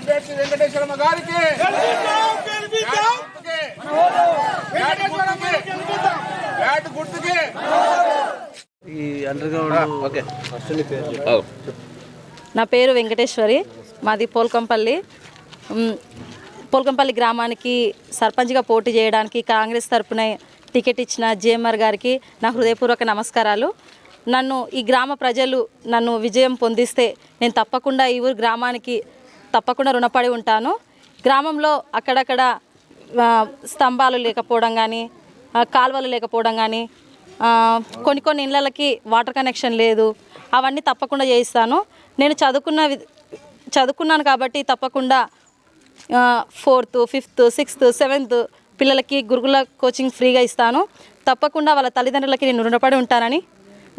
అభ్యర్థి వెంకటేశ్వరమ్మ గారికి గుర్తుకి ఈ అండర్ గ్రౌండ్ ఓకే. నా పేరు వెంకటేశ్వరి, మాది పోల్కంపల్లి. పోల్కంపల్లి గ్రామానికి సర్పంచ్గా పోటీ చేయడానికి కాంగ్రెస్ తరపున టికెట్ ఇచ్చిన జేఎంఆర్ గారికి నా హృదయపూర్వక నమస్కారాలు. నన్ను ఈ గ్రామ ప్రజలు నన్ను విజయం పొందిస్తే నేను తప్పకుండా ఈ ఊరు గ్రామానికి తప్పకుండా రుణపడి ఉంటాను. గ్రామంలో అక్కడక్కడ స్తంభాలు లేకపోవడం కానీ, కాలువలు లేకపోవడం కానీ, కొన్ని ఇళ్ళకి వాటర్ కనెక్షన్ లేదు, అవన్నీ తప్పకుండా చేయిస్తాను. నేను చదువుకున్నాను కాబట్టి తప్పకుండా 4th, 5th, 6th, 7th పిల్లలకి గురుకుల కోచింగ్ ఫ్రీగా ఇస్తాను. తప్పకుండా వాళ్ళ తల్లిదండ్రులకి నేను రుణపడి ఉంటానని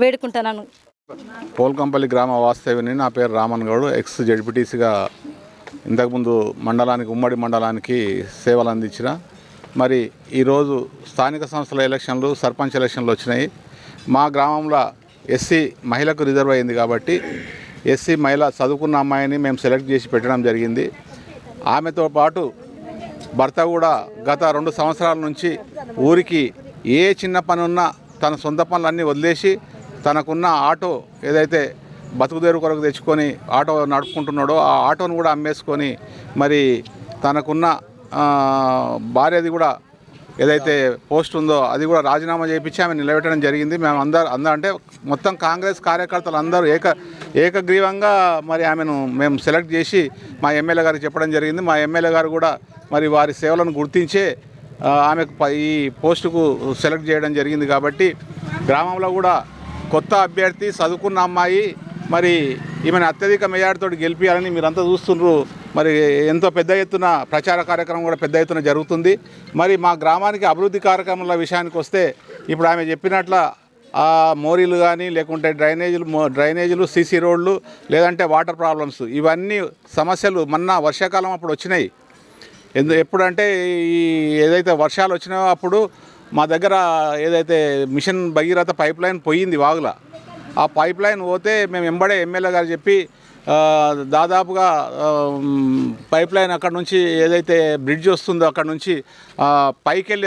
వేడుకుంటున్నాను. పోల్కంపల్లి గ్రామ వాస్తవ్యుని. నా పేరు రామన్ గౌడ్. ఎక్స్ జడ్పీటీసీగా ఇంతకుముందు ఉమ్మడి మండలానికి సేవలు అందించిన. మరి ఈరోజు స్థానిక సంస్థల ఎలక్షన్లు, సర్పంచ్ ఎలక్షన్లు వచ్చినాయి. మా గ్రామంలో ఎస్సీ మహిళకు రిజర్వ్ అయింది కాబట్టి ఎస్సీ మహిళ చదువుకున్న అమ్మాయిని మేము సెలెక్ట్ చేసి పెట్టడం జరిగింది. ఆమెతో పాటు భర్త కూడా గత 2 సంవత్సరాల నుంచి ఊరికి ఏ చిన్న పని ఉన్నా తన సొంత పనులన్నీ వదిలేసి తనకున్న ఆటో ఏదైతే బతుకుదేరు కొరకు తెచ్చుకొని ఆటో నడుపుకుంటున్నాడో ఆ ఆటోను కూడా అమ్మేసుకొని మరి తనకున్న భార్యది కూడా ఏదైతే పోస్ట్ ఉందో అది కూడా రాజీనామా చేయించి ఆమె నిలబెట్టడం జరిగింది. మేము అందరూ అంటే మొత్తం కాంగ్రెస్ కార్యకర్తలు అందరూ ఏకగ్రీవంగా మరి ఆమెను మేము సెలెక్ట్ చేసి మా ఎమ్మెల్యే గారికి చెప్పడం జరిగింది. మా ఎమ్మెల్యే గారు కూడా మరి వారి సేవలను గుర్తించే ఆమెకు ఈ పోస్టుకు సెలెక్ట్ చేయడం జరిగింది. కాబట్టి గ్రామంలో కూడా కొత్త అభ్యర్థి చదువుకున్న అమ్మాయి మరి ఈమెను అత్యధిక మెజార్టీతో గెలిపించాలని మీరంతా చూస్తున్నారు. మరి ఎంతో పెద్ద ఎత్తున ప్రచార కార్యక్రమం కూడా పెద్ద ఎత్తున జరుగుతుంది. మరి మా గ్రామానికి అభివృద్ధి కార్యక్రమాల విషయానికి వస్తే ఇప్పుడు ఆమె చెప్పినట్ల మోరీలు కానీ లేకుంటే డ్రైనేజీలు సీసీ రోడ్లు లేదంటే వాటర్ ప్రాబ్లమ్స్ ఇవన్నీ సమస్యలు మొన్న వర్షాకాలం అప్పుడు వచ్చినాయి. ఎప్పుడంటే ఈ ఏదైతే వర్షాలు వచ్చినాయో అప్పుడు మా దగ్గర ఏదైతే మిషన్ భగీరథ పైప్ లైన్ పోయింది వాగుల. ఆ పైప్ లైన్ పోతే మేము ఎంబడే ఎమ్మెల్యే గారు చెప్పి దాదాపుగా పైప్ లైన్ అక్కడ నుంచి ఏదైతే బ్రిడ్జ్ వస్తుందో అక్కడ నుంచి పైకి వెళ్ళి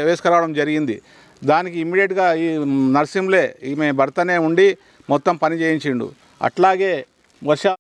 వేసుకురావడం జరిగింది. దానికి ఇమ్మీడియట్గా ఈ నర్సింహులే ఈమె భర్తనే ఉండి మొత్తం పని చేయించిండు. అట్లాగే